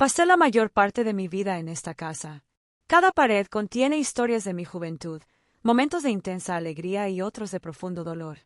Pasé la mayor parte de mi vida en esta casa. Cada pared contiene historias de mi juventud, momentos de intensa alegría y otros de profundo dolor.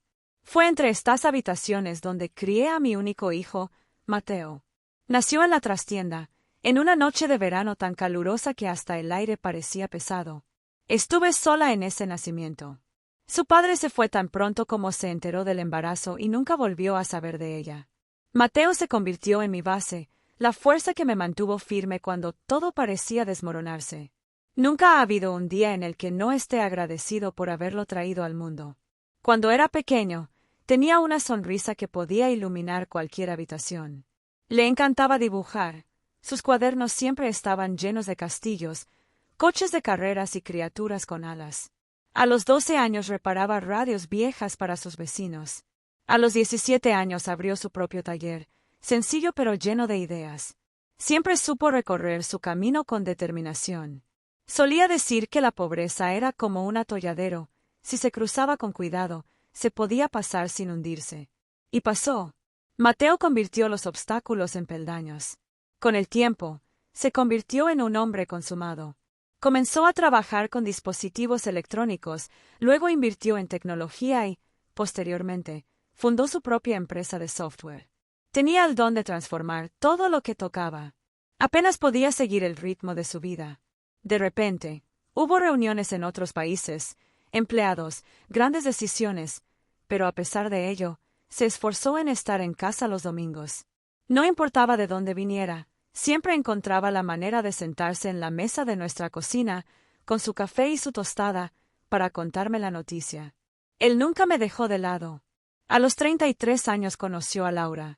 Fue entre estas habitaciones donde crié a mi único hijo, Mateo. Nació en la trastienda, en una noche de verano tan calurosa que hasta el aire parecía pesado. Estuve sola en ese nacimiento. Su padre se fue tan pronto como se enteró del embarazo y nunca volvió a saber de ella. Mateo se convirtió en mi base, la fuerza que me mantuvo firme cuando todo parecía desmoronarse. Nunca ha habido un día en el que no esté agradecido por haberlo traído al mundo. Cuando era pequeño, tenía una sonrisa que podía iluminar cualquier habitación. Le encantaba dibujar. Sus cuadernos siempre estaban llenos de castillos, coches de carreras y criaturas con alas. A los 12 años reparaba radios viejas para sus vecinos. A los 17 años abrió su propio taller, sencillo pero lleno de ideas. Siempre supo recorrer su camino con determinación. Solía decir que la pobreza era como un atolladero, si se cruzaba con cuidado, se podía pasar sin hundirse. Y pasó. Mateo convirtió los obstáculos en peldaños. Con el tiempo, se convirtió en un hombre consumado. Comenzó a trabajar con dispositivos electrónicos, luego invirtió en tecnología y, posteriormente, fundó su propia empresa de software. Tenía el don de transformar todo lo que tocaba. Apenas podía seguir el ritmo de su vida. De repente, hubo reuniones en otros países, empleados, grandes decisiones, pero a pesar de ello, se esforzó en estar en casa los domingos. No importaba de dónde viniera, siempre encontraba la manera de sentarse en la mesa de nuestra cocina, con su café y su tostada, para contarme la noticia. Él nunca me dejó de lado. A los 33 años conoció a Laura.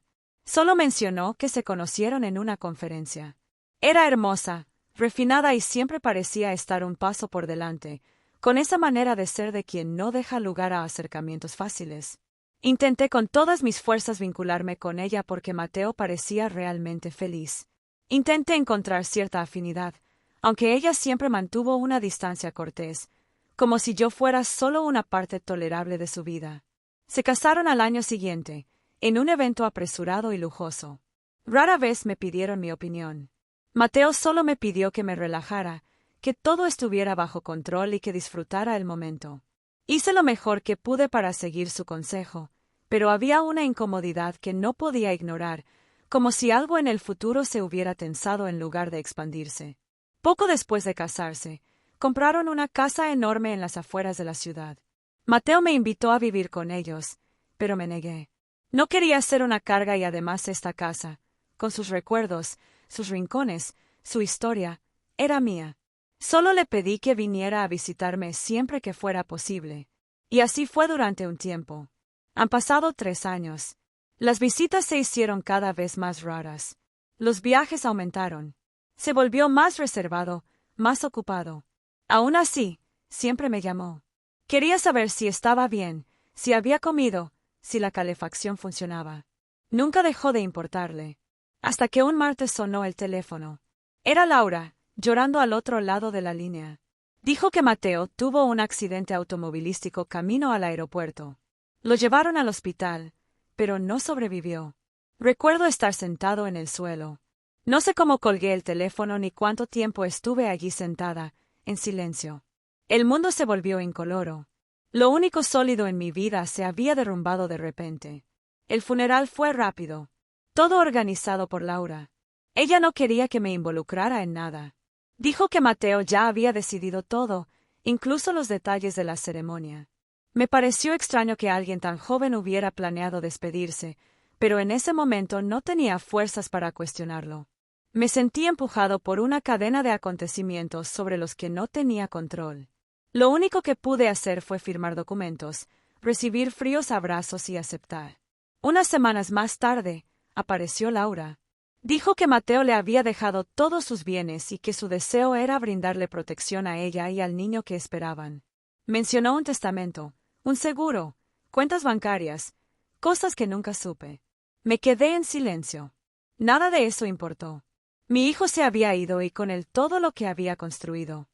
Solo mencionó que se conocieron en una conferencia. Era hermosa, refinada y siempre parecía estar un paso por delante, con esa manera de ser de quien no deja lugar a acercamientos fáciles. Intenté con todas mis fuerzas vincularme con ella porque Mateo parecía realmente feliz. Intenté encontrar cierta afinidad, aunque ella siempre mantuvo una distancia cortés, como si yo fuera solo una parte tolerable de su vida. Se casaron al año siguiente, en un evento apresurado y lujoso. Rara vez me pidieron mi opinión. Mateo solo me pidió que me relajara, que todo estuviera bajo control y que disfrutara el momento. Hice lo mejor que pude para seguir su consejo, pero había una incomodidad que no podía ignorar, como si algo en el futuro se hubiera tensado en lugar de expandirse. Poco después de casarse, compraron una casa enorme en las afueras de la ciudad. Mateo me invitó a vivir con ellos, pero me negué. No quería ser una carga y además esta casa, con sus recuerdos, sus rincones, su historia, era mía. Solo le pedí que viniera a visitarme siempre que fuera posible. Y así fue durante un tiempo. Han pasado 3 años. Las visitas se hicieron cada vez más raras. Los viajes aumentaron. Se volvió más reservado, más ocupado. Aún así, siempre me llamó. Quería saber si estaba bien, si había comido, si la calefacción funcionaba. Nunca dejó de importarle. Hasta que un martes sonó el teléfono. Era Laura, llorando al otro lado de la línea. Dijo que Mateo tuvo un accidente automovilístico camino al aeropuerto. Lo llevaron al hospital, pero no sobrevivió. Recuerdo estar sentado en el suelo. No sé cómo colgué el teléfono ni cuánto tiempo estuve allí sentada, en silencio. El mundo se volvió incoloro. Lo único sólido en mi vida se había derrumbado de repente. El funeral fue rápido. Todo organizado por Laura. Ella no quería que me involucrara en nada. Dijo que Mateo ya había decidido todo, incluso los detalles de la ceremonia. Me pareció extraño que alguien tan joven hubiera planeado despedirse, pero en ese momento no tenía fuerzas para cuestionarlo. Me sentí empujado por una cadena de acontecimientos sobre los que no tenía control. Lo único que pude hacer fue firmar documentos, recibir fríos abrazos y aceptar. Unas semanas más tarde, apareció Laura. Dijo que Mateo le había dejado todos sus bienes y que su deseo era brindarle protección a ella y al niño que esperaban. Mencionó un testamento, un seguro, cuentas bancarias, cosas que nunca supe. Me quedé en silencio. Nada de eso importó. Mi hijo se había ido y con él todo lo que había construido.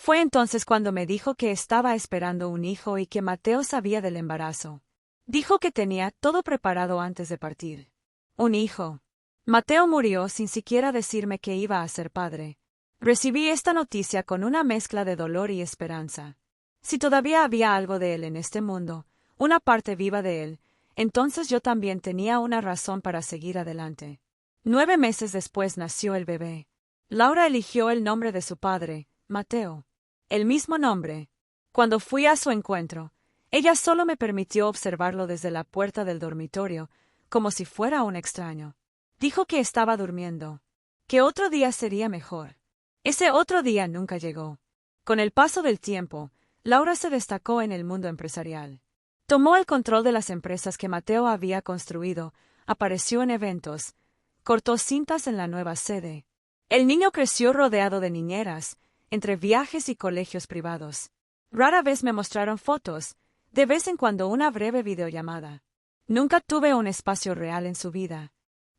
Fue entonces cuando me dijo que estaba esperando un hijo y que Mateo sabía del embarazo. Dijo que tenía todo preparado antes de partir. Un hijo. Mateo murió sin siquiera decirme que iba a ser padre. Recibí esta noticia con una mezcla de dolor y esperanza. Si todavía había algo de él en este mundo, una parte viva de él, entonces yo también tenía una razón para seguir adelante. 9 meses después nació el bebé. Laura eligió el nombre de su padre, Mateo. El mismo nombre. Cuando fui a su encuentro, ella solo me permitió observarlo desde la puerta del dormitorio, como si fuera un extraño. Dijo que estaba durmiendo, que otro día sería mejor. Ese otro día nunca llegó. Con el paso del tiempo, Laura se destacó en el mundo empresarial. Tomó el control de las empresas que Mateo había construido, apareció en eventos, cortó cintas en la nueva sede. El niño creció rodeado de niñeras, entre viajes y colegios privados. Rara vez me mostraron fotos, de vez en cuando una breve videollamada. Nunca tuve un espacio real en su vida.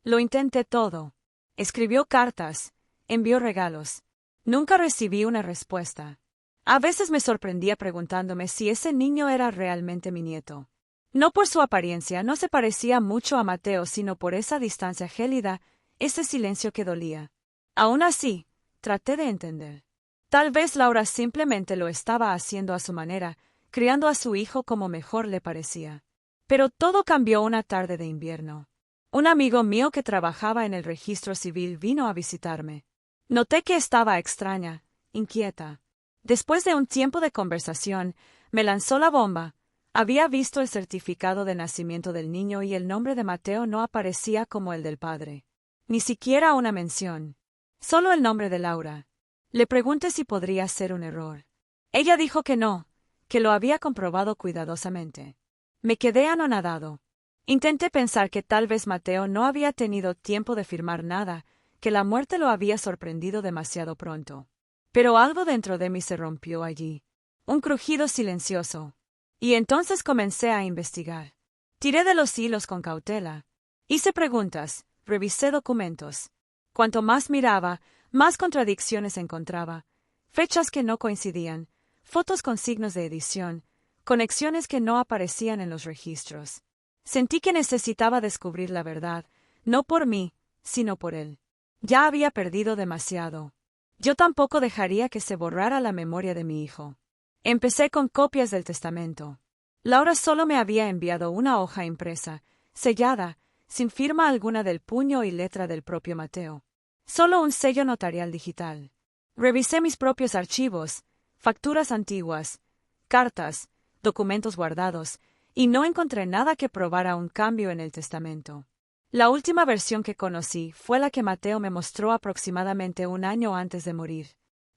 Lo intenté todo. Escribió cartas, envió regalos. Nunca recibí una respuesta. A veces me sorprendía preguntándome si ese niño era realmente mi nieto. No por su apariencia, no se parecía mucho a Mateo, sino por esa distancia gélida, ese silencio que dolía. Aún así, traté de entender. Tal vez Laura simplemente lo estaba haciendo a su manera, criando a su hijo como mejor le parecía. Pero todo cambió una tarde de invierno. Un amigo mío que trabajaba en el registro civil vino a visitarme. Noté que estaba extraña, inquieta. Después de un tiempo de conversación, me lanzó la bomba. Había visto el certificado de nacimiento del niño y el nombre de Mateo no aparecía como el del padre. Ni siquiera una mención. Solo el nombre de Laura. Le pregunté si podría ser un error. Ella dijo que no, que lo había comprobado cuidadosamente. Me quedé anonadado. Intenté pensar que tal vez Mateo no había tenido tiempo de firmar nada, que la muerte lo había sorprendido demasiado pronto. Pero algo dentro de mí se rompió allí. Un crujido silencioso. Y entonces comencé a investigar. Tiré de los hilos con cautela. Hice preguntas, revisé documentos. Cuanto más miraba, más contradicciones encontraba. Fechas que no coincidían, fotos con signos de edición, conexiones que no aparecían en los registros. Sentí que necesitaba descubrir la verdad, no por mí, sino por él. Ya había perdido demasiado. Yo tampoco dejaría que se borrara la memoria de mi hijo. Empecé con copias del testamento. Laura solo me había enviado una hoja impresa, sellada, sin firma alguna del puño y letra del propio Mateo. Solo un sello notarial digital. Revisé mis propios archivos, facturas antiguas, cartas, documentos guardados, y no encontré nada que probara un cambio en el testamento. La última versión que conocí fue la que Mateo me mostró aproximadamente un año antes de morir.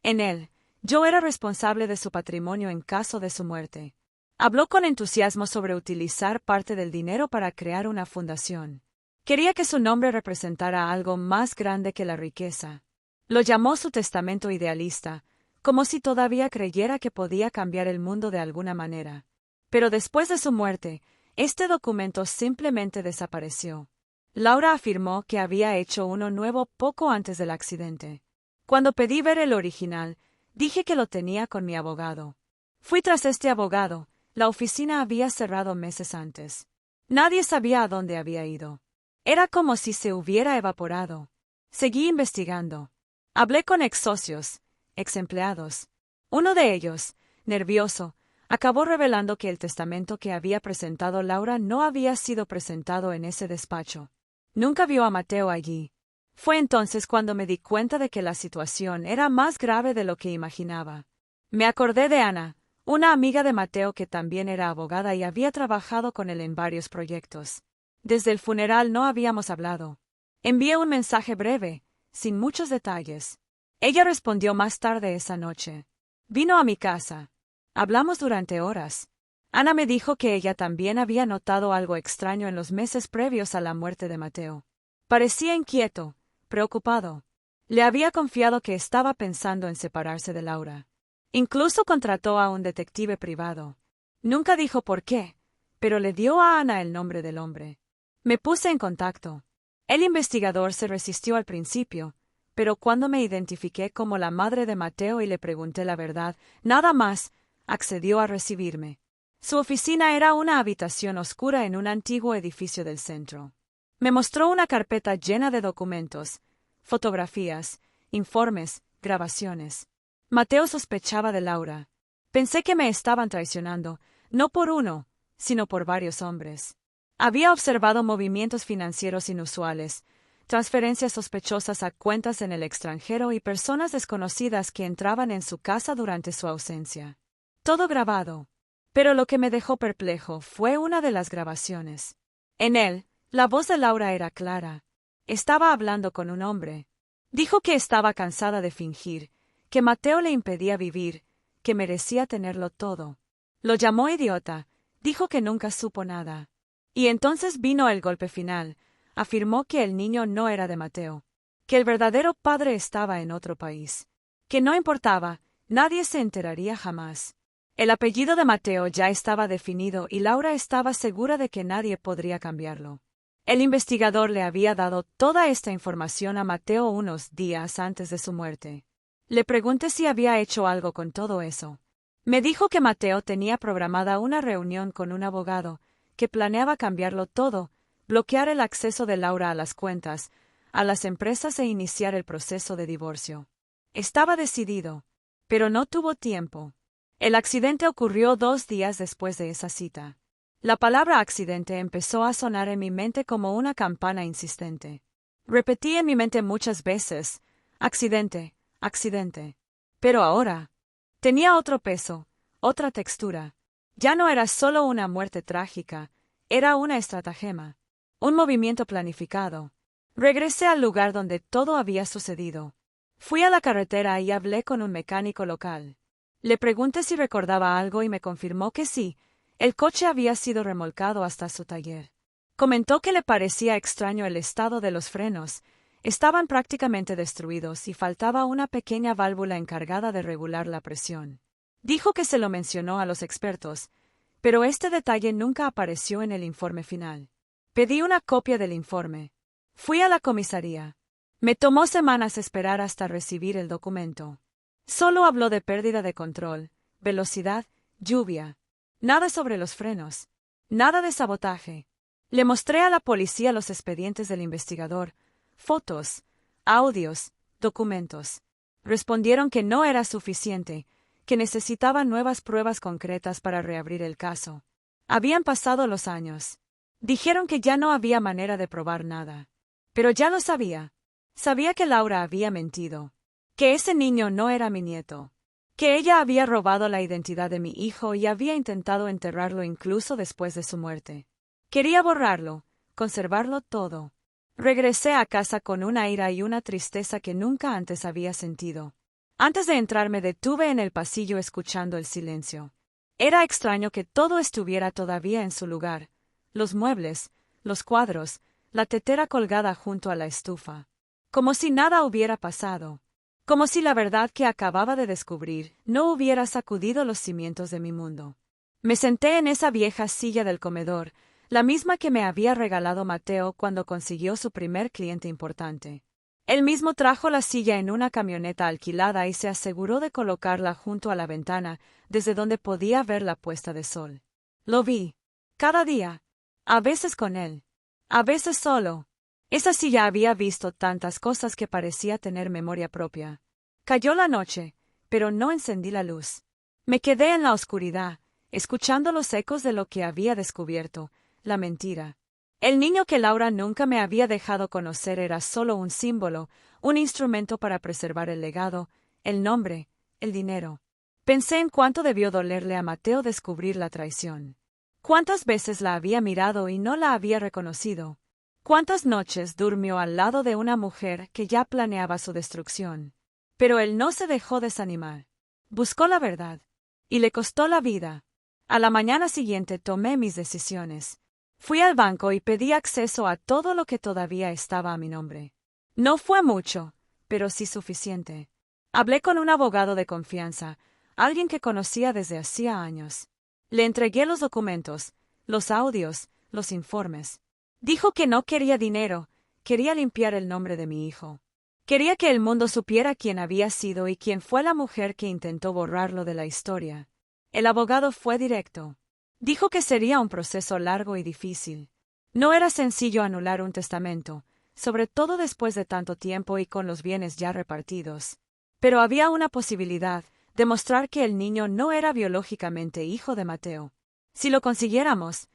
En él, yo era responsable de su patrimonio en caso de su muerte. Habló con entusiasmo sobre utilizar parte del dinero para crear una fundación. Quería que su nombre representara algo más grande que la riqueza. Lo llamó su testamento idealista, como si todavía creyera que podía cambiar el mundo de alguna manera. Pero después de su muerte, este documento simplemente desapareció. Laura afirmó que había hecho uno nuevo poco antes del accidente. Cuando pedí ver el original, dije que lo tenía con mi abogado. Fui tras este abogado. La oficina había cerrado meses antes. Nadie sabía a dónde había ido. Era como si se hubiera evaporado. Seguí investigando. Hablé con ex socios, ex empleados. Uno de ellos, nervioso, acabó revelando que el testamento que había presentado Laura no había sido presentado en ese despacho. Nunca vio a Mateo allí. Fue entonces cuando me di cuenta de que la situación era más grave de lo que imaginaba. Me acordé de Ana, una amiga de Mateo que también era abogada y había trabajado con él en varios proyectos. Desde el funeral no habíamos hablado. Envié un mensaje breve, sin muchos detalles. Ella respondió más tarde esa noche. Vino a mi casa. Hablamos durante horas. Ana me dijo que ella también había notado algo extraño en los meses previos a la muerte de Mateo. Parecía inquieto, preocupado. Le había confiado que estaba pensando en separarse de Laura. Incluso contrató a un detective privado. Nunca dijo por qué, pero le dio a Ana el nombre del hombre. Me puse en contacto. El investigador se resistió al principio, pero cuando me identifiqué como la madre de Mateo y le pregunté la verdad, nada más, accedió a recibirme. Su oficina era una habitación oscura en un antiguo edificio del centro. Me mostró una carpeta llena de documentos, fotografías, informes, grabaciones. Mateo sospechaba de Laura. Pensé que me estaban traicionando, no por uno, sino por varios hombres. Había observado movimientos financieros inusuales, transferencias sospechosas a cuentas en el extranjero y personas desconocidas que entraban en su casa durante su ausencia. Todo grabado. Pero lo que me dejó perplejo fue una de las grabaciones. En él, la voz de Laura era clara. Estaba hablando con un hombre. Dijo que estaba cansada de fingir, que Mateo le impedía vivir, que merecía tenerlo todo. Lo llamó idiota, dijo que nunca supo nada. Y entonces vino el golpe final. Afirmó que el niño no era de Mateo, que el verdadero padre estaba en otro país, que no importaba, nadie se enteraría jamás. El apellido de Mateo ya estaba definido y Laura estaba segura de que nadie podría cambiarlo. El investigador le había dado toda esta información a Mateo unos días antes de su muerte. Le pregunté si había hecho algo con todo eso. Me dijo que Mateo tenía programada una reunión con un abogado, que planeaba cambiarlo todo, bloquear el acceso de Laura a las cuentas, a las empresas e iniciar el proceso de divorcio. Estaba decidido, pero no tuvo tiempo. El accidente ocurrió 2 días después de esa cita. La palabra accidente empezó a sonar en mi mente como una campana insistente. Repetí en mi mente muchas veces, accidente, accidente. Pero ahora tenía otro peso, otra textura. Ya no era solo una muerte trágica, era una estratagema. Un movimiento planificado. Regresé al lugar donde todo había sucedido. Fui a la carretera y hablé con un mecánico local. Le pregunté si recordaba algo y me confirmó que sí, el coche había sido remolcado hasta su taller. Comentó que le parecía extraño el estado de los frenos, estaban prácticamente destruidos y faltaba una pequeña válvula encargada de regular la presión. Dijo que se lo mencionó a los expertos, pero este detalle nunca apareció en el informe final. Pedí una copia del informe. Fui a la comisaría. Me tomó semanas esperar hasta recibir el documento. Solo habló de pérdida de control, velocidad, lluvia. Nada sobre los frenos. Nada de sabotaje. Le mostré a la policía los expedientes del investigador, fotos, audios, documentos. Respondieron que no era suficiente, que necesitaban nuevas pruebas concretas para reabrir el caso. Habían pasado los años. Dijeron que ya no había manera de probar nada. Pero ya lo sabía. Sabía que Laura había mentido. Que ese niño no era mi nieto. Que ella había robado la identidad de mi hijo y había intentado enterrarlo incluso después de su muerte. Quería borrarlo, conservarlo todo. Regresé a casa con una ira y una tristeza que nunca antes había sentido. Antes de entrar me detuve en el pasillo escuchando el silencio. Era extraño que todo estuviera todavía en su lugar. Los muebles, los cuadros, la tetera colgada junto a la estufa. Como si nada hubiera pasado. Como si la verdad que acababa de descubrir no hubiera sacudido los cimientos de mi mundo. Me senté en esa vieja silla del comedor, la misma que me había regalado Mateo cuando consiguió su primer cliente importante. Él mismo trajo la silla en una camioneta alquilada y se aseguró de colocarla junto a la ventana, desde donde podía ver la puesta de sol. Lo vi. Cada día. A veces con él. A veces solo. Esa silla había visto tantas cosas que parecía tener memoria propia. Cayó la noche, pero no encendí la luz. Me quedé en la oscuridad, escuchando los ecos de lo que había descubierto, la mentira. El niño que Laura nunca me había dejado conocer era solo un símbolo, un instrumento para preservar el legado, el nombre, el dinero. Pensé en cuánto debió dolerle a Mateo descubrir la traición. Cuántas veces la había mirado y no la había reconocido. Cuántas noches durmió al lado de una mujer que ya planeaba su destrucción. Pero él no se dejó desanimar. Buscó la verdad. Y le costó la vida. A la mañana siguiente tomé mis decisiones. Fui al banco y pedí acceso a todo lo que todavía estaba a mi nombre. No fue mucho, pero sí suficiente. Hablé con un abogado de confianza, alguien que conocía desde hacía años. Le entregué los documentos, los audios, los informes. Dijo que no quería dinero, quería limpiar el nombre de mi hijo. Quería que el mundo supiera quién había sido y quién fue la mujer que intentó borrarlo de la historia. El abogado fue directo. Dijo que sería un proceso largo y difícil. No era sencillo anular un testamento, sobre todo después de tanto tiempo y con los bienes ya repartidos. Pero había una posibilidad, demostrar que el niño no era biológicamente hijo de Mateo. Si lo consiguiéramos,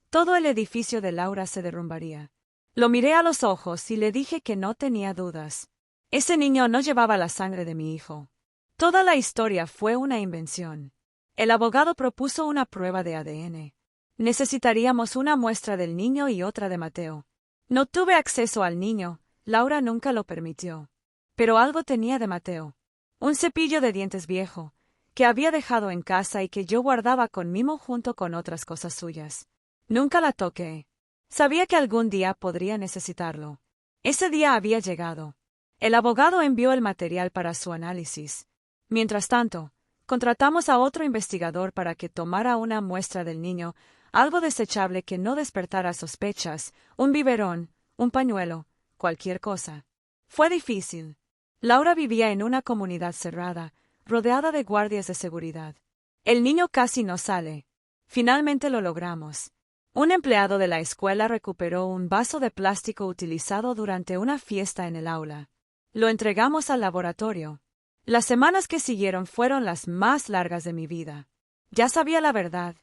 todo el edificio de Laura se derrumbaría. Lo miré a los ojos y le dije que no tenía dudas. Ese niño no llevaba la sangre de mi hijo. Toda la historia fue una invención. El abogado propuso una prueba de ADN. Necesitaríamos una muestra del niño y otra de Mateo. No tuve acceso al niño, Laura nunca lo permitió. Pero algo tenía de Mateo. Un cepillo de dientes viejo, que había dejado en casa y que yo guardaba con mimo junto con otras cosas suyas. Nunca la toqué. Sabía que algún día podría necesitarlo. Ese día había llegado. El abogado envió el material para su análisis. Mientras tanto, contratamos a otro investigador para que tomara una muestra del niño, algo desechable que no despertara sospechas, un biberón, un pañuelo, cualquier cosa. Fue difícil. Laura vivía en una comunidad cerrada, rodeada de guardias de seguridad. El niño casi no sale. Finalmente lo logramos. Un empleado de la escuela recuperó un vaso de plástico utilizado durante una fiesta en el aula. Lo entregamos al laboratorio. Las semanas que siguieron fueron las más largas de mi vida. Ya sabía la verdad,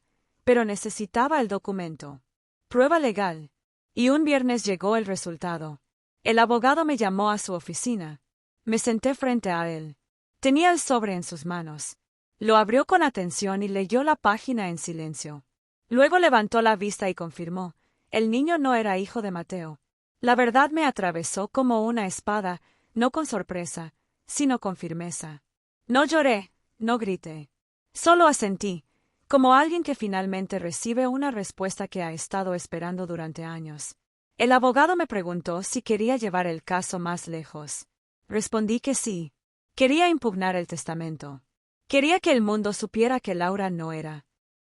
pero necesitaba el documento. Prueba legal. Y un viernes llegó el resultado. El abogado me llamó a su oficina. Me senté frente a él. Tenía el sobre en sus manos. Lo abrió con atención y leyó la página en silencio. Luego levantó la vista y confirmó: el niño no era hijo de Mateo. La verdad me atravesó como una espada, no con sorpresa, sino con firmeza. No lloré, no grité. Solo asentí, como alguien que finalmente recibe una respuesta que ha estado esperando durante años. El abogado me preguntó si quería llevar el caso más lejos. Respondí que sí. Quería impugnar el testamento. Quería que el mundo supiera que Laura no era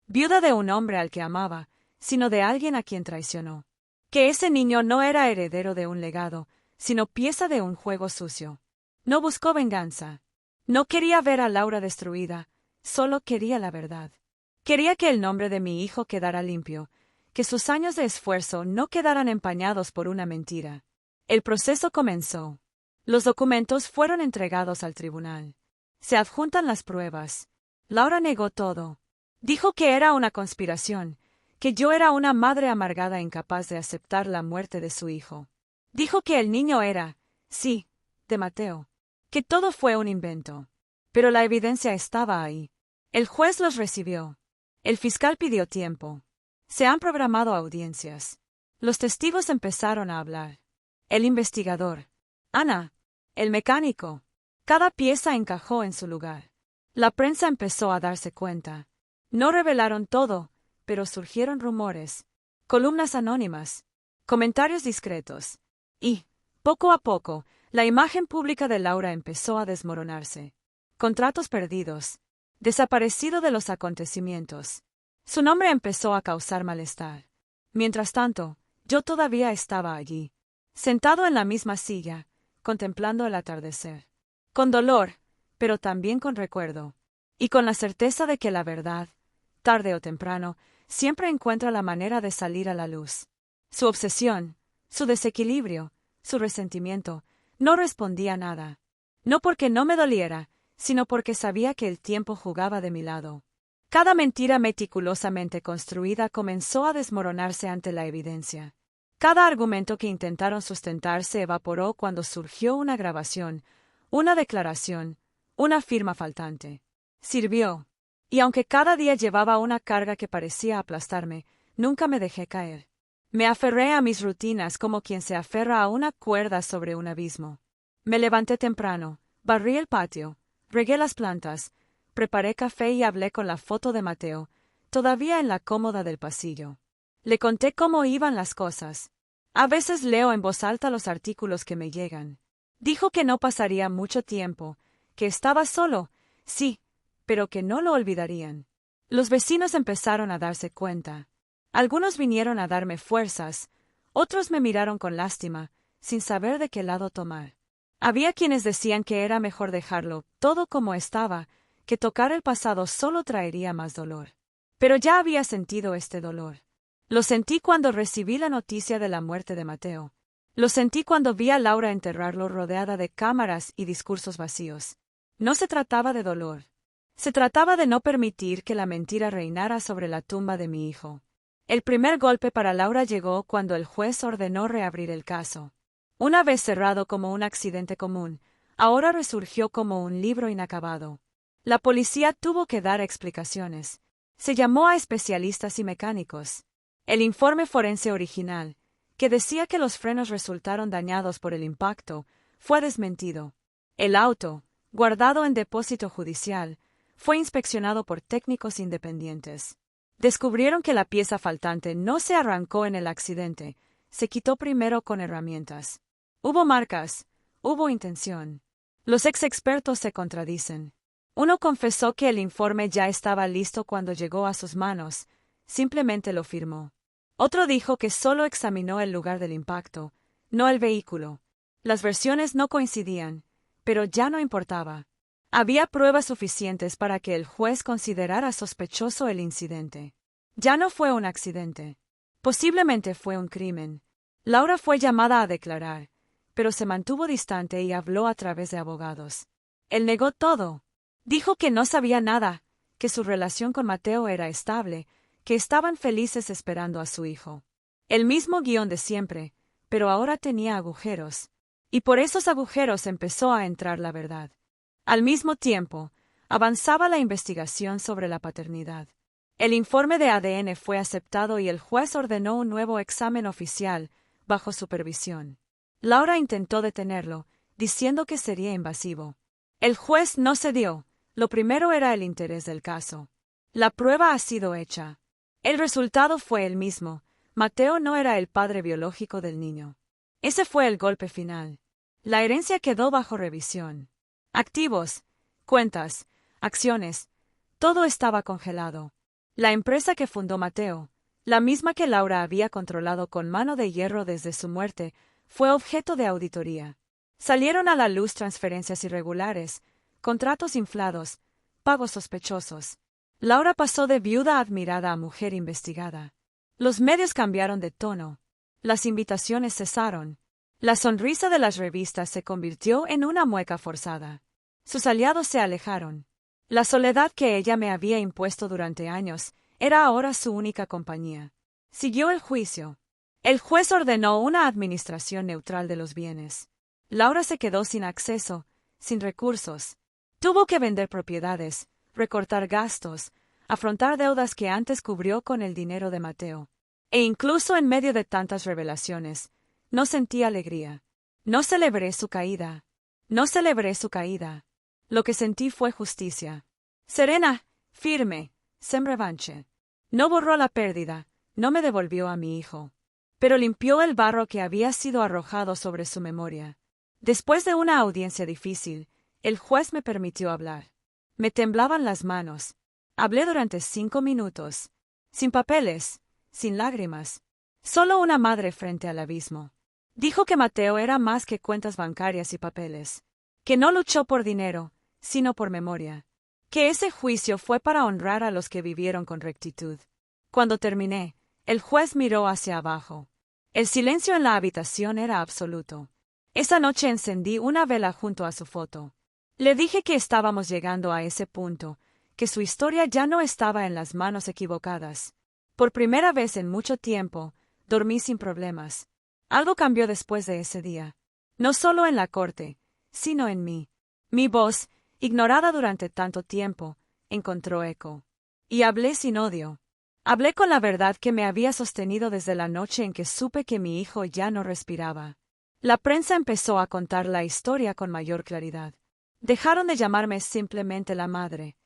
viuda de un hombre al que amaba, sino de alguien a quien traicionó. Que ese niño no era heredero de un legado, sino pieza de un juego sucio. No buscó venganza. No quería ver a Laura destruida, solo quería la verdad. Quería que el nombre de mi hijo quedara limpio, que sus años de esfuerzo no quedaran empañados por una mentira. El proceso comenzó. Los documentos fueron entregados al tribunal. Se adjuntan las pruebas. Laura negó todo. Dijo que era una conspiración, que yo era una madre amargada incapaz de aceptar la muerte de su hijo. Dijo que el niño era, sí, de Mateo, que todo fue un invento. Pero la evidencia estaba ahí. El juez los recibió. El fiscal pidió tiempo. Se han programado audiencias. Los testigos empezaron a hablar. El investigador. Ana. El mecánico. Cada pieza encajó en su lugar. La prensa empezó a darse cuenta. No revelaron todo, pero surgieron rumores, columnas anónimas, comentarios discretos. Y, poco a poco, la imagen pública de Laura empezó a desmoronarse. Contratos perdidos. Desaparecido de los acontecimientos. Su nombre empezó a causar malestar. Mientras tanto, yo todavía estaba allí, sentado en la misma silla, contemplando el atardecer. Con dolor, pero también con recuerdo. Y con la certeza de que la verdad, tarde o temprano, siempre encuentra la manera de salir a la luz. Su obsesión, su desequilibrio, su resentimiento, no respondía nada. No porque no me doliera, sino porque sabía que el tiempo jugaba de mi lado. Cada mentira meticulosamente construida comenzó a desmoronarse ante la evidencia. Cada argumento que intentaron sustentar se evaporó cuando surgió una grabación, una declaración, una firma faltante. Sirvió. Y aunque cada día llevaba una carga que parecía aplastarme, nunca me dejé caer. Me aferré a mis rutinas como quien se aferra a una cuerda sobre un abismo. Me levanté temprano, barrí el patio, regué las plantas, preparé café y hablé con la foto de Mateo, todavía en la cómoda del pasillo. Le conté cómo iban las cosas. A veces leo en voz alta los artículos que me llegan. Dijo que no pasaría mucho tiempo, que estaba solo, sí, pero que no lo olvidarían. Los vecinos empezaron a darse cuenta. Algunos vinieron a darme fuerzas, otros me miraron con lástima, sin saber de qué lado tomar. Había quienes decían que era mejor dejarlo todo como estaba, que tocar el pasado solo traería más dolor. Pero ya había sentido este dolor. Lo sentí cuando recibí la noticia de la muerte de Mateo. Lo sentí cuando vi a Laura enterrarlo rodeada de cámaras y discursos vacíos. No se trataba de dolor. Se trataba de no permitir que la mentira reinara sobre la tumba de mi hijo. El primer golpe para Laura llegó cuando el juez ordenó reabrir el caso. Una vez cerrado como un accidente común, ahora resurgió como un libro inacabado. La policía tuvo que dar explicaciones. Se llamó a especialistas y mecánicos. El informe forense original, que decía que los frenos resultaron dañados por el impacto, fue desmentido. El auto, guardado en depósito judicial, fue inspeccionado por técnicos independientes. Descubrieron que la pieza faltante no se arrancó en el accidente, se quitó primero con herramientas. Hubo marcas, hubo intención. Los expertos se contradicen. Uno confesó que el informe ya estaba listo cuando llegó a sus manos, simplemente lo firmó. Otro dijo que solo examinó el lugar del impacto, no el vehículo. Las versiones no coincidían, pero ya no importaba. Había pruebas suficientes para que el juez considerara sospechoso el incidente. Ya no fue un accidente. Posiblemente fue un crimen. Laura fue llamada a declarar, pero se mantuvo distante y habló a través de abogados. Él negó todo. Dijo que no sabía nada, que su relación con Mateo era estable, que estaban felices esperando a su hijo. El mismo guión de siempre, pero ahora tenía agujeros. Y por esos agujeros empezó a entrar la verdad. Al mismo tiempo, avanzaba la investigación sobre la paternidad. El informe de ADN fue aceptado y el juez ordenó un nuevo examen oficial, bajo supervisión. Laura intentó detenerlo, diciendo que sería invasivo. El juez no cedió. Lo primero era el interés del caso. La prueba ha sido hecha. El resultado fue el mismo. Mateo no era el padre biológico del niño. Ese fue el golpe final. La herencia quedó bajo revisión. Activos, cuentas, acciones, todo estaba congelado. La empresa que fundó Mateo, la misma que Laura había controlado con mano de hierro desde su muerte, fue objeto de auditoría. Salieron a la luz transferencias irregulares, contratos inflados, pagos sospechosos. Laura pasó de viuda admirada a mujer investigada. Los medios cambiaron de tono. Las invitaciones cesaron. La sonrisa de las revistas se convirtió en una mueca forzada. Sus aliados se alejaron. La soledad que ella me había impuesto durante años era ahora su única compañía. Siguió el juicio. El juez ordenó una administración neutral de los bienes. Laura se quedó sin acceso, sin recursos. Tuvo que vender propiedades, recortar gastos, afrontar deudas que antes cubrió con el dinero de Mateo. E incluso en medio de tantas revelaciones, no sentí alegría. No celebré su caída. No celebré su caída. Lo que sentí fue justicia. Serena, firme, sin revanche. No borró la pérdida, no me devolvió a mi hijo. Pero limpió el barro que había sido arrojado sobre su memoria. Después de una audiencia difícil, el juez me permitió hablar. Me temblaban las manos. Hablé durante 5 minutos. Sin papeles, sin lágrimas. Solo una madre frente al abismo. Dijo que Mateo era más que cuentas bancarias y papeles. Que no luchó por dinero, sino por memoria. Que ese juicio fue para honrar a los que vivieron con rectitud. Cuando terminé, el juez miró hacia abajo. El silencio en la habitación era absoluto. Esa noche encendí una vela junto a su foto. Le dije que estábamos llegando a ese punto, que su historia ya no estaba en las manos equivocadas. Por primera vez en mucho tiempo, dormí sin problemas. Algo cambió después de ese día. No solo en la corte, sino en mí. Mi voz, ignorada durante tanto tiempo, encontró eco. Y hablé sin odio. Hablé con la verdad que me había sostenido desde la noche en que supe que mi hijo ya no respiraba. La prensa empezó a contar la historia con mayor claridad. Dejaron de llamarme simplemente la madre.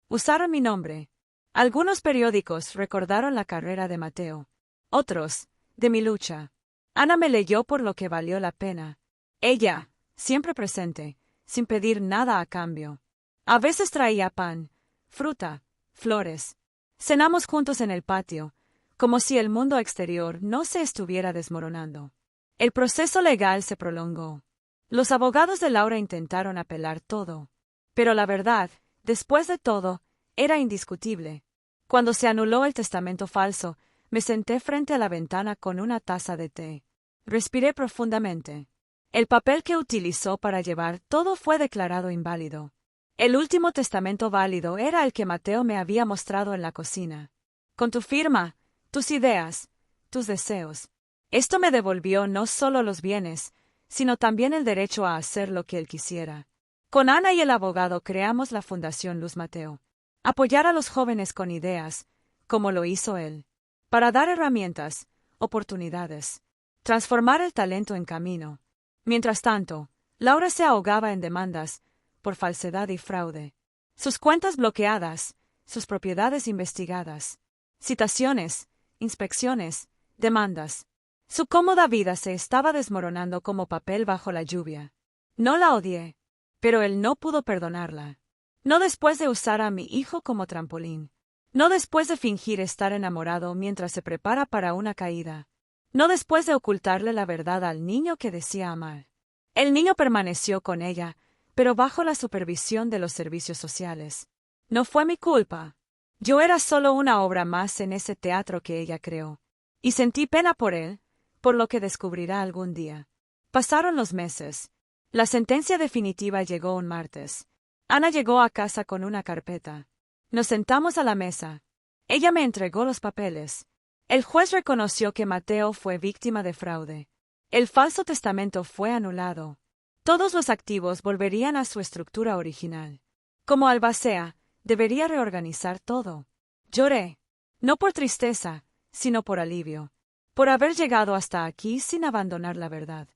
Usaron mi nombre. Algunos periódicos recordaron la carrera de Mateo. Otros, de mi lucha. Ana me leyó por lo que valió la pena. Ella, siempre presente, sin pedir nada a cambio. A veces traía pan, fruta, flores. Cenamos juntos en el patio, como si el mundo exterior no se estuviera desmoronando. El proceso legal se prolongó. Los abogados de Laura intentaron apelar todo. Pero la verdad, después de todo, era indiscutible. Cuando se anuló el testamento falso, Me senté frente a la ventana con una taza de té. Respiré profundamente. El papel que utilizó para llevar todo fue declarado inválido. El último testamento válido era el que Mateo me había mostrado en la cocina. Con tu firma, tus ideas, tus deseos. Esto me devolvió no solo los bienes, sino también el derecho a hacer lo que él quisiera. Con Ana y el abogado creamos la Fundación Luz Mateo. Apoyar a los jóvenes con ideas, como lo hizo él. Para dar herramientas, oportunidades. Transformar el talento en camino. Mientras tanto, Laura se ahogaba en demandas, por falsedad y fraude. Sus cuentas bloqueadas, sus propiedades investigadas. Citaciones, inspecciones, demandas. Su cómoda vida se estaba desmoronando como papel bajo la lluvia. No la odié, pero él no pudo perdonarla. No después de usar a mi hijo como trampolín. No después de fingir estar enamorado mientras se prepara para una caída. No después de ocultarle la verdad al niño que decía amar. El niño permaneció con ella, pero bajo la supervisión de los servicios sociales. No fue mi culpa. Yo era solo una obra más en ese teatro que ella creó. Y sentí pena por él, por lo que descubrirá algún día. Pasaron los meses. La sentencia definitiva llegó un martes. Ana llegó a casa con una carpeta. Nos sentamos a la mesa. Ella me entregó los papeles. El juez reconoció que Mateo fue víctima de fraude. El falso testamento fue anulado. Todos los activos volverían a su estructura original. Como albacea, debería reorganizar todo. Lloré. No por tristeza, sino por alivio. Por haber llegado hasta aquí sin abandonar la verdad.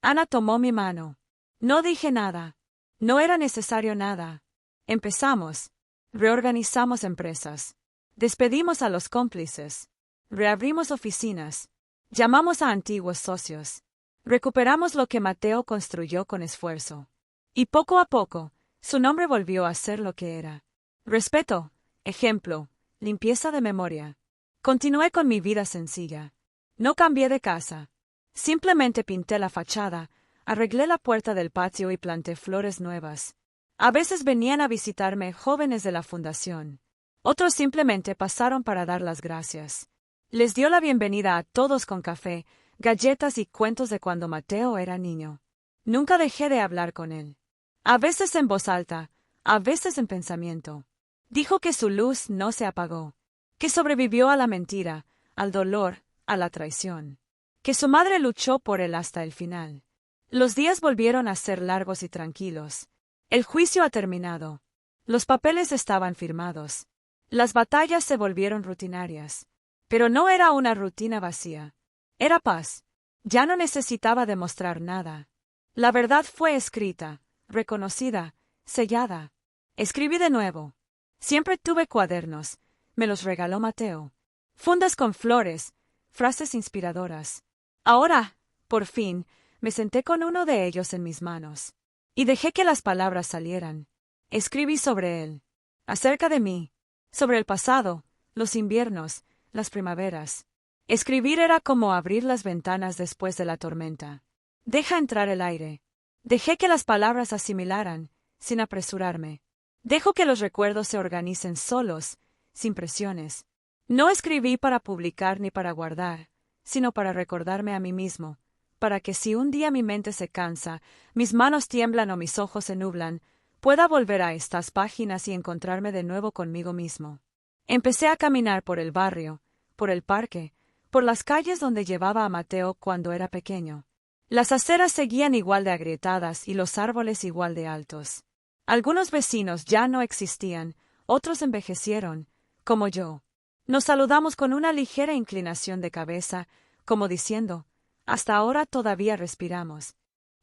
Ana tomó mi mano. No dije nada. No era necesario nada. Empezamos. Reorganizamos empresas. Despedimos a los cómplices. Reabrimos oficinas. Llamamos a antiguos socios. Recuperamos lo que Mateo construyó con esfuerzo. Y poco a poco, su nombre volvió a ser lo que era. Respeto, ejemplo, limpieza de memoria. Continué con mi vida sencilla. No cambié de casa. Simplemente pinté la fachada, arreglé la puerta del patio y planté flores nuevas. A veces venían a visitarme jóvenes de la fundación. Otros simplemente pasaron para dar las gracias. Les dio la bienvenida a todos con café, galletas y cuentos de cuando Mateo era niño. Nunca dejé de hablar con él. A veces en voz alta, a veces en pensamiento. Dijo que su luz no se apagó, que sobrevivió a la mentira, al dolor, a la traición. Que su madre luchó por él hasta el final. Los días volvieron a ser largos y tranquilos. El juicio ha terminado. Los papeles estaban firmados. Las batallas se volvieron rutinarias. Pero no era una rutina vacía. Era paz. Ya no necesitaba demostrar nada. La verdad fue escrita, reconocida, sellada. Escribí de nuevo. Siempre tuve cuadernos. Me los regaló Mateo. Fundas con flores, frases inspiradoras. Ahora, por fin, me senté con uno de ellos en mis manos. Y dejé que las palabras salieran. Escribí sobre él. Acerca de mí. Sobre el pasado, los inviernos, las primaveras. Escribir era como abrir las ventanas después de la tormenta. Deja entrar el aire. Dejé que las palabras asimilaran, sin apresurarme. Dejo que los recuerdos se organicen solos, sin presiones. No escribí para publicar ni para guardar, sino para recordarme a mí mismo, para que si un día mi mente se cansa, mis manos tiemblan o mis ojos se nublan, pueda volver a estas páginas y encontrarme de nuevo conmigo mismo. Empecé a caminar por el barrio, por el parque, por las calles donde llevaba a Mateo cuando era pequeño. Las aceras seguían igual de agrietadas y los árboles igual de altos. Algunos vecinos ya no existían, otros envejecieron, como yo. Nos saludamos con una ligera inclinación de cabeza, como diciendo, hasta ahora todavía respiramos.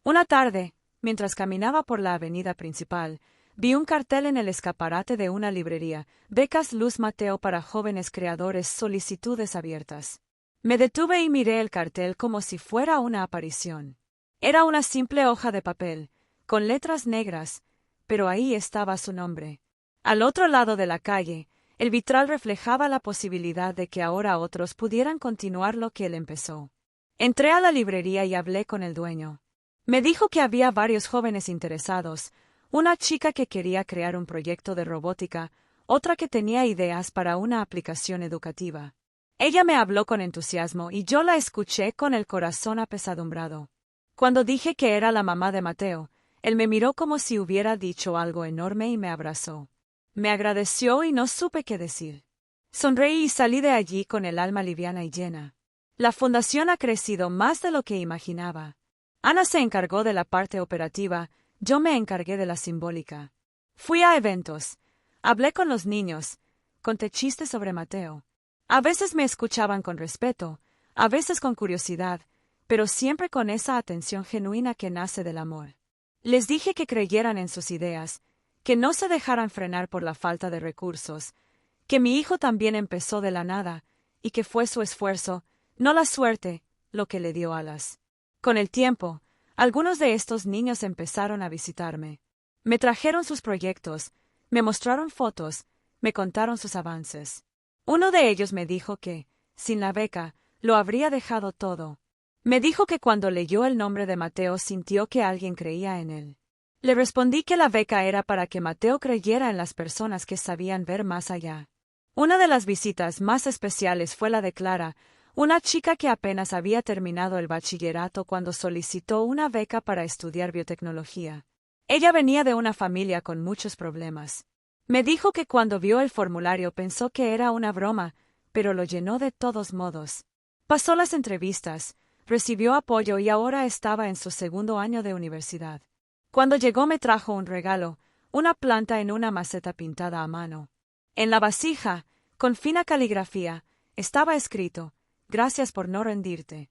Una tarde, mientras caminaba por la avenida principal, vi un cartel en el escaparate de una librería, Becas Luz Mateo para jóvenes creadores, solicitudes abiertas. Me detuve y miré el cartel como si fuera una aparición. Era una simple hoja de papel, con letras negras, pero ahí estaba su nombre. Al otro lado de la calle, el vitral reflejaba la posibilidad de que ahora otros pudieran continuar lo que él empezó. Entré a la librería y hablé con el dueño. Me dijo que había varios jóvenes interesados, una chica que quería crear un proyecto de robótica, otra que tenía ideas para una aplicación educativa. Ella me habló con entusiasmo y yo la escuché con el corazón apesadumbrado. Cuando dije que era la mamá de Mateo, él me miró como si hubiera dicho algo enorme y me abrazó. Me agradeció y no supe qué decir. Sonreí y salí de allí con el alma liviana y llena. La fundación ha crecido más de lo que imaginaba. Ana se encargó de la parte operativa, yo me encargué de la simbólica. Fui a eventos, hablé con los niños, conté chistes sobre Mateo. A veces me escuchaban con respeto, a veces con curiosidad, pero siempre con esa atención genuina que nace del amor. Les dije que creyeran en sus ideas, que no se dejaran frenar por la falta de recursos, que mi hijo también empezó de la nada, y que fue su esfuerzo, no la suerte, lo que le dio alas. Con el tiempo, algunos de estos niños empezaron a visitarme. Me trajeron sus proyectos, me mostraron fotos, me contaron sus avances. Uno de ellos me dijo que, sin la beca, lo habría dejado todo. Me dijo que cuando leyó el nombre de Mateo sintió que alguien creía en él. Le respondí que la beca era para que Mateo creyera en las personas que sabían ver más allá. Una de las visitas más especiales fue la de Clara, una chica que apenas había terminado el bachillerato cuando solicitó una beca para estudiar biotecnología. Ella venía de una familia con muchos problemas. Me dijo que cuando vio el formulario pensó que era una broma, pero lo llenó de todos modos. Pasó las entrevistas, recibió apoyo y ahora estaba en su segundo año de universidad. Cuando llegó me trajo un regalo, una planta en una maceta pintada a mano. En la vasija, con fina caligrafía, estaba escrito: «Gracias por no rendirte».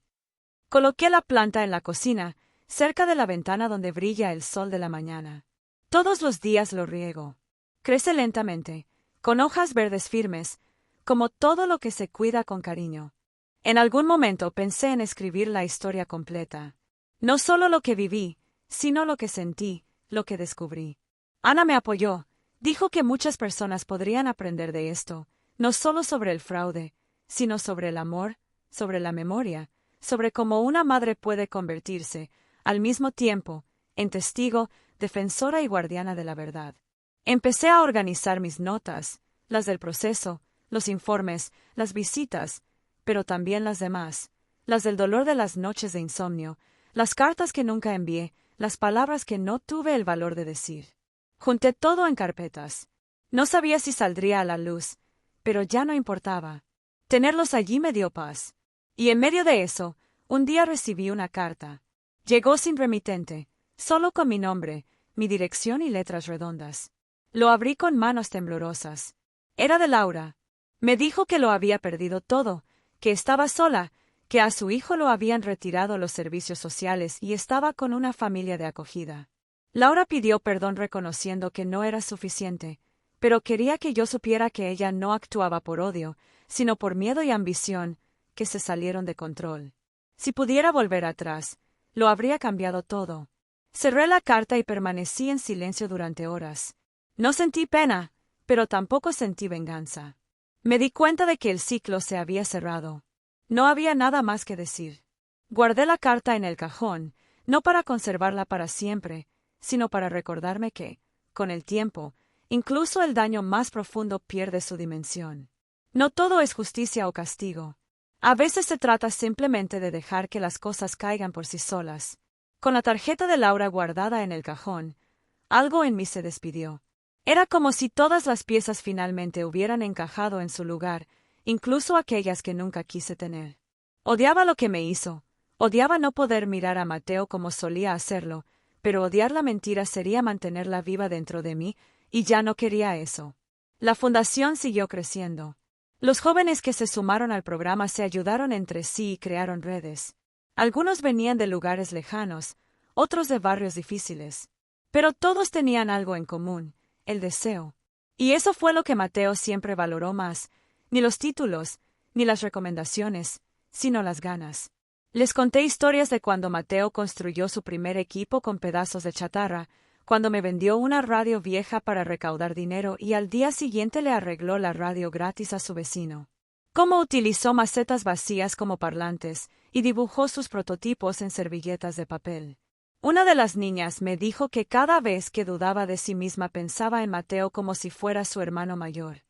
Coloqué la planta en la cocina, cerca de la ventana donde brilla el sol de la mañana. Todos los días lo riego. Crece lentamente, con hojas verdes firmes, como todo lo que se cuida con cariño. En algún momento pensé en escribir la historia completa. No solo lo que viví, sino lo que sentí, lo que descubrí. Ana me apoyó, dijo que muchas personas podrían aprender de esto, no solo sobre el fraude, sino sobre el amor, sobre la memoria, sobre cómo una madre puede convertirse, al mismo tiempo, en testigo, defensora y guardiana de la verdad. Empecé a organizar mis notas, las del proceso, los informes, las visitas, pero también las demás, las del dolor de las noches de insomnio, las cartas que nunca envié, las palabras que no tuve el valor de decir. Junté todo en carpetas. No sabía si saldría a la luz, pero ya no importaba. Tenerlos allí me dio paz. Y en medio de eso, un día recibí una carta. Llegó sin remitente, solo con mi nombre, mi dirección y letras redondas. Lo abrí con manos temblorosas. Era de Laura. Me dijo que lo había perdido todo, que estaba sola, que a su hijo lo habían retirado los servicios sociales y estaba con una familia de acogida. Laura pidió perdón reconociendo que no era suficiente, pero quería que yo supiera que ella no actuaba por odio, sino por miedo y ambición, que se salieron de control. Si pudiera volver atrás, lo habría cambiado todo. Cerré la carta y permanecí en silencio durante horas. No sentí pena, pero tampoco sentí venganza. Me di cuenta de que el ciclo se había cerrado. No había nada más que decir. Guardé la carta en el cajón, no para conservarla para siempre, sino para recordarme que, con el tiempo, incluso el daño más profundo pierde su dimensión. No todo es justicia o castigo. A veces se trata simplemente de dejar que las cosas caigan por sí solas. Con la tarjeta de Laura guardada en el cajón, algo en mí se despidió. Era como si todas las piezas finalmente hubieran encajado en su lugar, incluso aquellas que nunca quise tener. Odiaba lo que me hizo. Odiaba no poder mirar a Mateo como solía hacerlo, pero odiar la mentira sería mantenerla viva dentro de mí, y ya no quería eso. La fundación siguió creciendo. Los jóvenes que se sumaron al programa se ayudaron entre sí y crearon redes. Algunos venían de lugares lejanos, otros de barrios difíciles. Pero todos tenían algo en común: el deseo. Y eso fue lo que Mateo siempre valoró más, ni los títulos, ni las recomendaciones, sino las ganas. Les conté historias de cuando Mateo construyó su primer equipo con pedazos de chatarra, cuando me vendió una radio vieja para recaudar dinero y al día siguiente le arregló la radio gratis a su vecino. Cómo utilizó macetas vacías como parlantes y dibujó sus prototipos en servilletas de papel. Una de las niñas me dijo que cada vez que dudaba de sí misma pensaba en Mateo como si fuera su hermano mayor.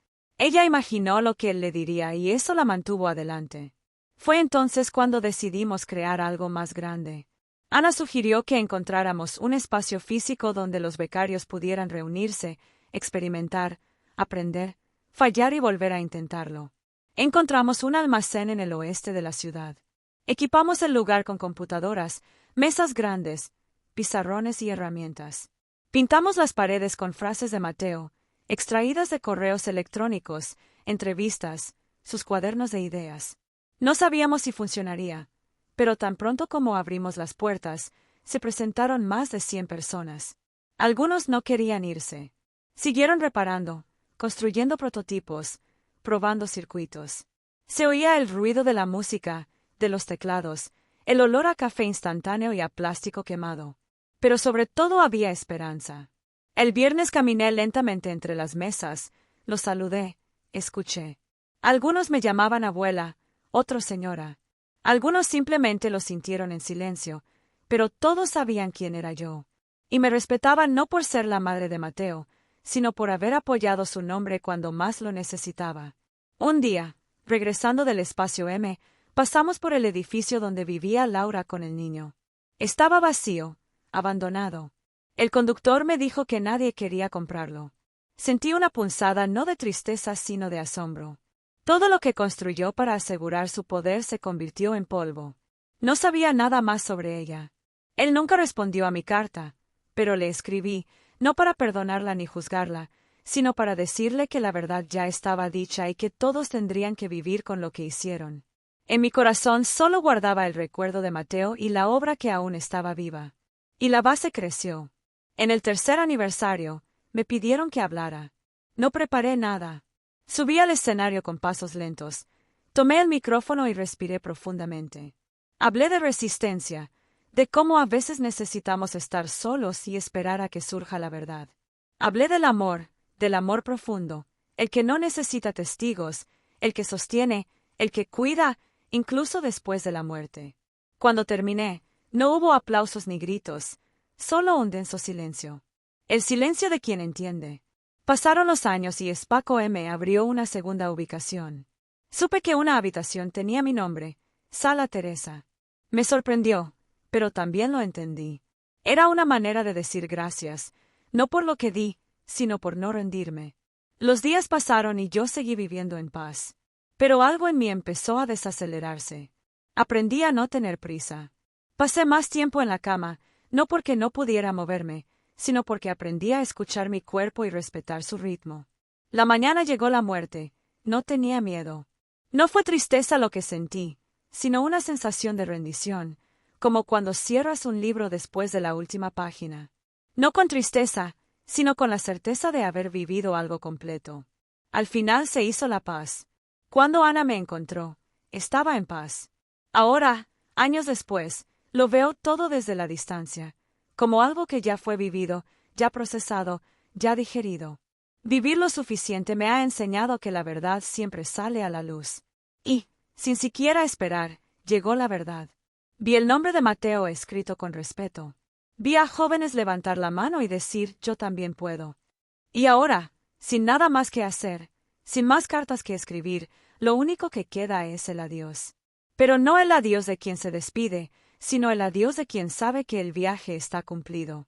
Ella imaginó lo que él le diría y eso la mantuvo adelante. Fue entonces cuando decidimos crear algo más grande. Ana sugirió que encontráramos un espacio físico donde los becarios pudieran reunirse, experimentar, aprender, fallar y volver a intentarlo. Encontramos un almacén en el oeste de la ciudad. Equipamos el lugar con computadoras, mesas grandes, pizarrones y herramientas. Pintamos las paredes con frases de Mateo, extraídas de correos electrónicos, entrevistas, sus cuadernos de ideas. No sabíamos si funcionaría, pero tan pronto como abrimos las puertas, se presentaron más de 100 personas. Algunos no querían irse. Siguieron reparando, construyendo prototipos, probando circuitos. Se oía el ruido de la música, de los teclados, el olor a café instantáneo y a plástico quemado. Pero sobre todo había esperanza. El viernes caminé lentamente entre las mesas, los saludé, escuché. Algunos me llamaban abuela, otros señora. Algunos simplemente lo sintieron en silencio, pero todos sabían quién era yo. Y me respetaban no por ser la madre de Mateo, sino por haber apoyado su nombre cuando más lo necesitaba. Un día, regresando del espacio M, pasamos por el edificio donde vivía Laura con el niño. Estaba vacío, abandonado. El conductor me dijo que nadie quería comprarlo. Sentí una punzada no de tristeza sino de asombro. Todo lo que construyó para asegurar su poder se convirtió en polvo. No sabía nada más sobre ella. Él nunca respondió a mi carta, pero le escribí, no para perdonarla ni juzgarla, sino para decirle que la verdad ya estaba dicha y que todos tendrían que vivir con lo que hicieron. En mi corazón solo guardaba el recuerdo de Mateo y la obra que aún estaba viva. Y la base creció. En el tercer aniversario, me pidieron que hablara. No preparé nada. Subí al escenario con pasos lentos. Tomé el micrófono y respiré profundamente. Hablé de resistencia, de cómo a veces necesitamos estar solos y esperar a que surja la verdad. Hablé del amor profundo, el que no necesita testigos, el que sostiene, el que cuida, incluso después de la muerte. Cuando terminé, no hubo aplausos ni gritos, solo un denso silencio. El silencio de quien entiende. Pasaron los años y Espaco M abrió una segunda ubicación. Supe que una habitación tenía mi nombre, Sala Teresa. Me sorprendió, pero también lo entendí. Era una manera de decir gracias, no por lo que di, sino por no rendirme. Los días pasaron y yo seguí viviendo en paz. Pero algo en mí empezó a desacelerarse. Aprendí a no tener prisa. Pasé más tiempo en la cama, no porque no pudiera moverme, sino porque aprendí a escuchar mi cuerpo y respetar su ritmo. La mañana llegó la muerte, no tenía miedo. No fue tristeza lo que sentí, sino una sensación de rendición, como cuando cierras un libro después de la última página. No con tristeza, sino con la certeza de haber vivido algo completo. Al final se hizo la paz. Cuando Ana me encontró, estaba en paz. Ahora, años después, lo veo todo desde la distancia, como algo que ya fue vivido, ya procesado, ya digerido. Vivir lo suficiente me ha enseñado que la verdad siempre sale a la luz. Y, sin siquiera esperar, llegó la verdad. Vi el nombre de Mateo escrito con respeto. Vi a jóvenes levantar la mano y decir, yo también puedo. Y ahora, sin nada más que hacer, sin más cartas que escribir, lo único que queda es el adiós. Pero no el adiós de quien se despide, sino el adiós de quien sabe que el viaje está cumplido.